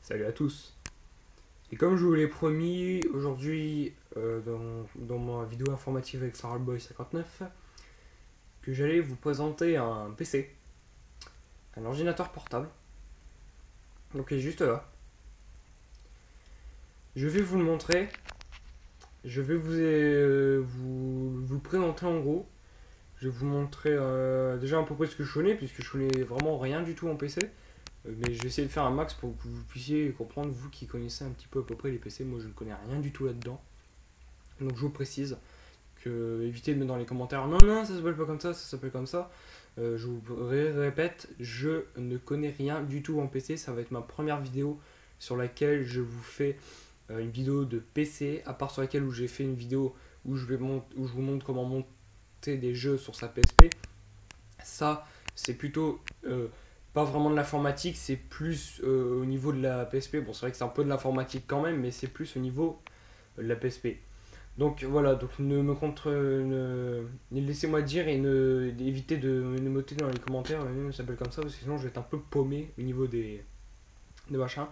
Salut à tous. Et comme je vous l'ai promis aujourd'hui dans ma vidéo informative avec StarBoy59, que j'allais vous présenter un PC, un ordinateur portable. Donc il est juste là. Je vais vous le montrer. Je vais vous le présenter en gros. Je vais vous montrer déjà à peu près ce que je connais, puisque je connais vraiment rien du tout en PC. Mais je vais essayer de faire un max pour que vous puissiez comprendre, vous qui connaissez un petit peu à peu près les PC. Moi je ne connais rien du tout là-dedans. Donc je vous précise que évitez de mettre dans les commentaires non non ça s'appelle pas comme ça s'appelle comme ça. Je vous répète, je ne connais rien du tout en PC. Ça va être ma première vidéo sur laquelle je vous fais une vidéo de PC, à part sur laquelle où j'ai fait une vidéo où je vous montre comment monter des jeux sur sa PSP. Ça c'est plutôt pas vraiment de l'informatique, c'est plus au niveau de la PSP. Bon, c'est vrai que c'est un peu de l'informatique quand même, mais c'est plus au niveau de la PSP. Donc voilà, donc laissez-moi dire et évitez de me noter dans les commentaires, ça s'appelle comme ça, parce que sinon je vais être un peu paumé au niveau des machins.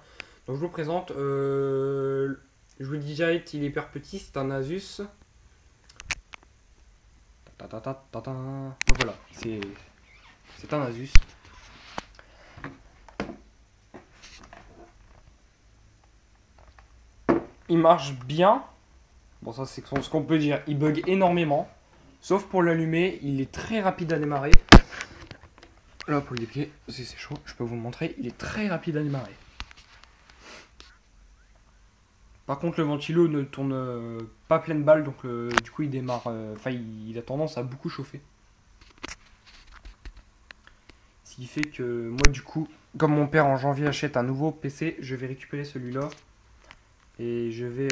Donc je vous présente, je vous le dis direct, il est hyper petit, c'est un Asus. Donc voilà, c'est un Asus. Il marche bien. Bon, ça c'est ce qu'on peut dire. Il bug énormément. Sauf pour l'allumer, il est très rapide à démarrer. Là, pour le déplier, si c'est chaud, je peux vous le montrer. Il est très rapide à démarrer. Par contre, le ventilo ne tourne pas pleine balle, donc du coup, il démarre. Enfin, il a tendance à beaucoup chauffer. Ce qui fait que moi, du coup, comme mon père en janvier achète un nouveau PC, je vais récupérer celui-là. Et je vais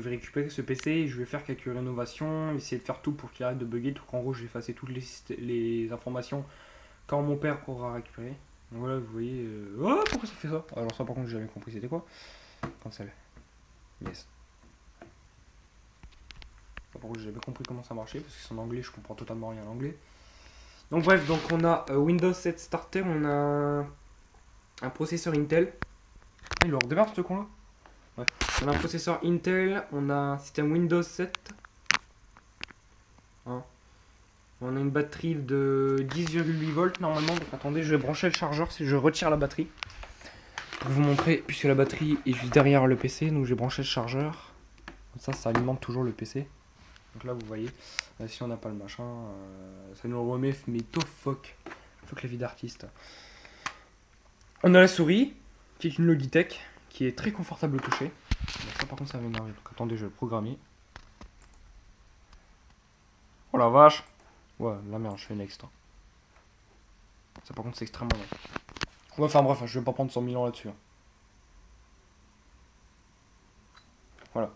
récupérer ce PC et je vais faire quelques rénovations, essayer de faire tout pour qu'il arrête de bugger. Donc en gros, je vais effacer toutes les informations quand mon père aura récupéré. Donc voilà, vous voyez. Oh, pourquoi ça fait ça? Alors, ça, par contre, j'ai jamais compris c'était quoi. Cancel. Yes. Par contre, j'ai jamais compris comment ça marchait parce que c'est en anglais, je comprends totalement rien en anglais. Donc, bref, donc on a Windows 7 Starter, on a un processeur Intel. Ah, il le redémarre ce con là? Ouais. On a un processeur Intel, on a un système Windows 7. Hein. On a une batterie de 10,8 volts normalement. Donc attendez, je vais brancher le chargeur si je retire la batterie. Pour vous montrer, puisque la batterie est juste derrière le PC. Donc j'ai branché le chargeur. Comme ça alimente toujours le PC. Donc là vous voyez, si on n'a pas le machin, ça nous remet mais fuck la vie d'artiste. On a la souris, qui est une Logitech, qui est très confortable au toucher. Donc ça par contre ça va m'énerver, donc attendez, je vais le programmer. Oh la vache. Ouais, la merde, je fais next. Ça par contre c'est extrêmement long. Ouais, enfin bref, je vais pas prendre 100 000 ans là-dessus. Voilà.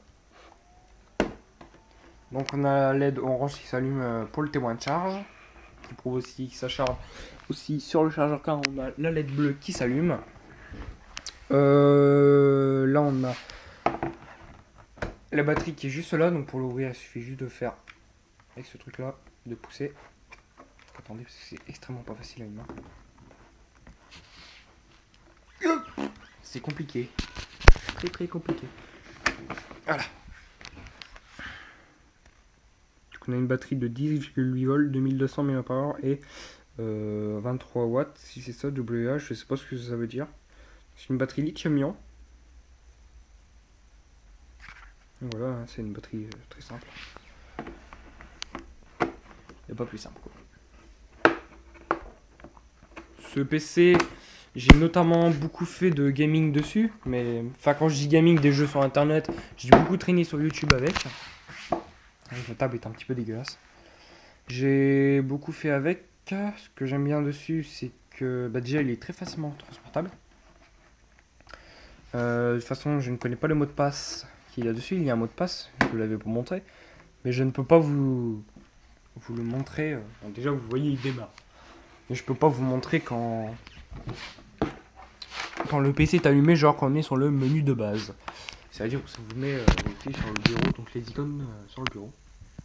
Donc on a la LED orange qui s'allume pour le témoin de charge. Qui prouve aussi que ça charge aussi sur le chargeur car on a la LED bleue qui s'allume. Là on a la batterie qui est juste là, donc pour l'ouvrir il suffit juste de faire avec ce truc là, de pousser. Attendez parce que c'est extrêmement pas facile à une main. C'est compliqué. Très compliqué. Voilà. Donc on a une batterie de 10,8 volts, 2200 mAh et 23 watts, si c'est ça, WH, je sais pas ce que ça veut dire. C'est une batterie lithium-ion. Voilà, c'est une batterie très simple. Et pas plus simple quoi. Ce PC, j'ai notamment beaucoup fait de gaming dessus, mais enfin quand je dis gaming, des jeux sur internet, j'ai beaucoup traîné sur YouTube avec. La table est un petit peu dégueulasse. J'ai beaucoup fait avec. Ce que j'aime bien dessus, c'est que déjà il est très facilement transportable. De toute façon, je ne connais pas le mot de passe qu'il y a dessus. Il y a un mot de passe, je vous l'avais pas montré, mais je ne peux pas vous le montrer. Bon, déjà, vous voyez, il démarre. Mais je peux pas vous montrer quand le PC est allumé, genre quand on est sur le menu de base. C'est-à-dire que ça vous met les clés sur le bureau, donc les icônes sur le bureau.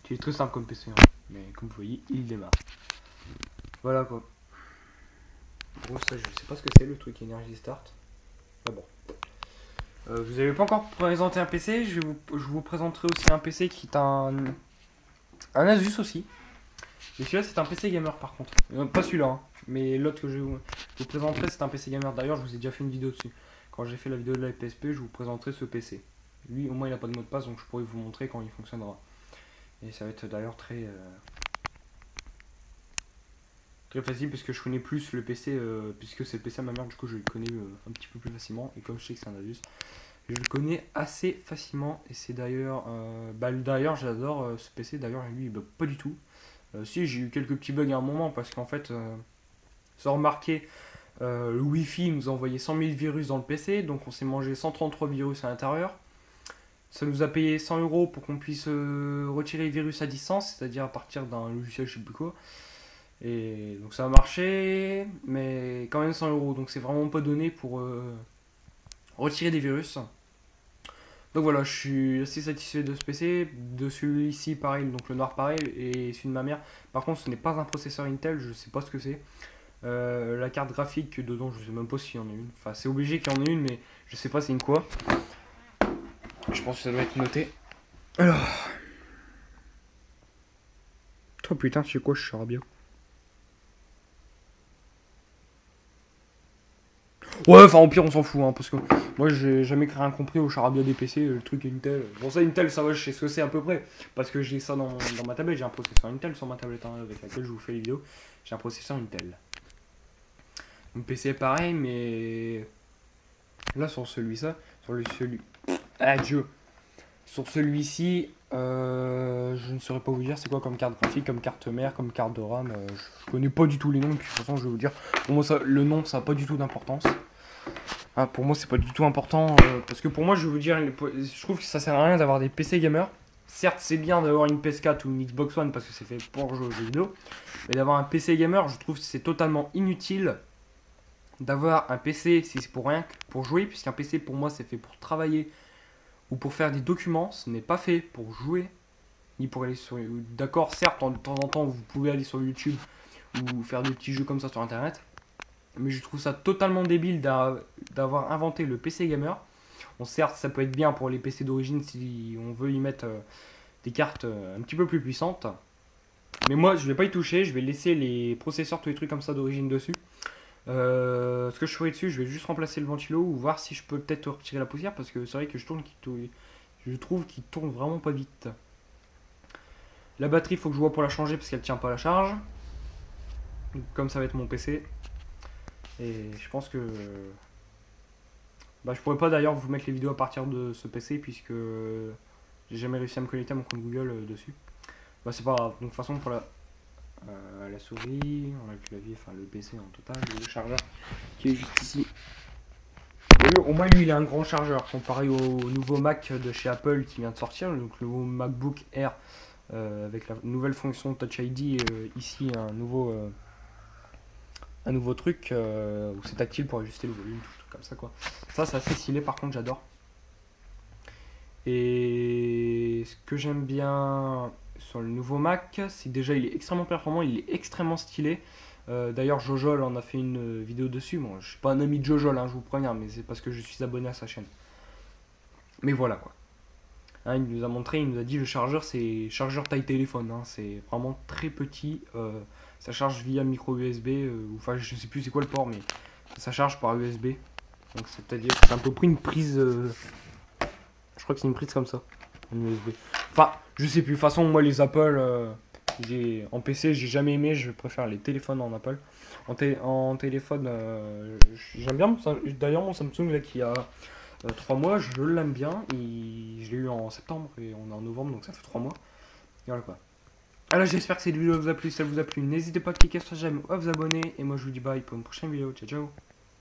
C'est très simple comme PC, hein. Mais comme vous voyez, il démarre. Voilà quoi. Bon, ça, je sais pas ce que c'est le truc Energy Start. Ah bon. Je vous avais pas encore présenté un PC, je vous présenterai aussi un PC qui est un Asus aussi. Et celui-là c'est un PC gamer par contre. Pas celui-là, hein, mais l'autre que je vous présenterai c'est un PC gamer. D'ailleurs je vous ai déjà fait une vidéo dessus. Quand j'ai fait la vidéo de la PSP, je vous présenterai ce PC. Lui au moins il n'a pas de mot de passe donc je pourrais vous montrer quand il fonctionnera. Et ça va être d'ailleurs très facile parce que je connais plus le PC, puisque c'est le PC à ma mère, du coup je le connais un petit peu plus facilement. Et comme je sais que c'est un Asus, je le connais assez facilement. Et c'est d'ailleurs, d'ailleurs j'adore ce PC. D'ailleurs lui il bug pas du tout. Si j'ai eu quelques petits bugs à un moment parce qu'en fait, sans remarquer, le Wi-Fi nous a envoyé 100 000 virus dans le PC, donc on s'est mangé 133 virus à l'intérieur. Ça nous a payé 100 € pour qu'on puisse retirer les virus à distance, c'est-à-dire à partir d'un logiciel je sais plus quoi. Et donc ça a marché, mais quand même 100 €, donc c'est vraiment pas donné pour retirer des virus. Donc voilà, je suis assez satisfait de ce PC, de celui-ci pareil, donc le noir pareil, et celui de ma mère. Par contre ce n'est pas un processeur Intel, je sais pas ce que c'est. La carte graphique dedans, je sais même pas s'il y en a une. Enfin c'est obligé qu'il y en ait une, mais je sais pas c'est une quoi. Je pense que ça doit être noté. Alors... Oh putain, c'est quoi, je suis bien. Ouais, enfin au pire on s'en fout, hein, parce que moi j'ai jamais rien compris au charabia des PC, le truc Intel. Bon ça Intel ça va, je sais ce que c'est à peu près, parce que j'ai ça dans ma tablette, j'ai un processeur Intel sur ma tablette, hein, avec laquelle je vous fais les vidéos, j'ai un processeur Intel. Mon PC est pareil, mais là sur celui-ci, sur celui-ci, je ne saurais pas vous dire c'est quoi comme carte graphique, comme carte mère, comme carte de RAM, je connais pas du tout les noms, et puis de toute façon je vais vous dire, pour moi ça, le nom ça n'a pas du tout d'importance. Ah, pour moi c'est pas du tout important, parce que pour moi je vais vous dire, je trouve que ça sert à rien d'avoir des PC gamers. Certes c'est bien d'avoir une PS4 ou une Xbox One parce que c'est fait pour jouer aux jeux vidéo, mais d'avoir un PC gamer je trouve que c'est totalement inutile d'avoir un PC si c'est pour rien que pour jouer, puisqu'un PC pour moi c'est fait pour travailler ou pour faire des documents, ce n'est pas fait pour jouer ni pour aller sur... D'accord, certes de temps en temps vous pouvez aller sur YouTube ou faire des petits jeux comme ça sur internet, mais je trouve ça totalement débile d'avoir inventé le PC gamer. Bon, certes, ça peut être bien pour les PC d'origine si on veut y mettre des cartes un petit peu plus puissantes. Mais moi, je vais pas y toucher. Je vais laisser les processeurs, tous les trucs comme ça d'origine dessus. Ce que je ferai dessus, je vais juste remplacer le ventilo ou voir si je peux peut-être retirer la poussière. Parce que c'est vrai que je trouve qu'il tourne vraiment pas vite. La batterie, il faut que je vois pour la changer parce qu'elle tient pas à la charge. Comme ça va être mon PC. Et je pense que... je pourrais pas d'ailleurs vous mettre les vidéos à partir de ce PC puisque j'ai jamais réussi à me connecter à mon compte Google dessus. C'est pas grave. Donc de toute façon pour la souris, on a le clavier, enfin le PC en total, le chargeur qui est juste ici. Et au moins lui il a un grand chargeur comparé au nouveau Mac de chez Apple qui vient de sortir, donc le nouveau MacBook Air avec la nouvelle fonction Touch ID, ici un nouveau truc où c'est tactile pour ajuster le volume, tout comme ça quoi. Ça c'est assez stylé, par contre j'adore. Et ce que j'aime bien sur le nouveau Mac, c'est déjà il est extrêmement performant, il est extrêmement stylé. D'ailleurs Jojol en a fait une vidéo dessus. Bon, je suis pas un ami de Jojol, hein, je vous préviens, mais c'est parce que je suis abonné à sa chaîne. Mais voilà quoi. Hein, il nous a montré, il nous a dit le chargeur c'est chargeur taille téléphone, hein, c'est vraiment très petit. Ça charge via micro USB, enfin je sais plus c'est quoi le port, mais ça charge par USB. Donc c'est-à-dire que c'est à peu près une prise, je crois que c'est une prise comme ça, en USB. Enfin je sais plus, de toute façon moi les Apple, en PC j'ai jamais aimé, je préfère les téléphones en Apple. En téléphone, j'aime bien, d'ailleurs mon Samsung là qui a 3 mois, je l'aime bien, je l'ai eu en septembre et on est en novembre donc ça fait 3 mois. Et voilà quoi. Alors j'espère que cette vidéo vous a plu, si ça vous a plu, n'hésitez pas à cliquer sur j'aime ou à vous abonner, et moi je vous dis bye pour une prochaine vidéo, ciao ciao.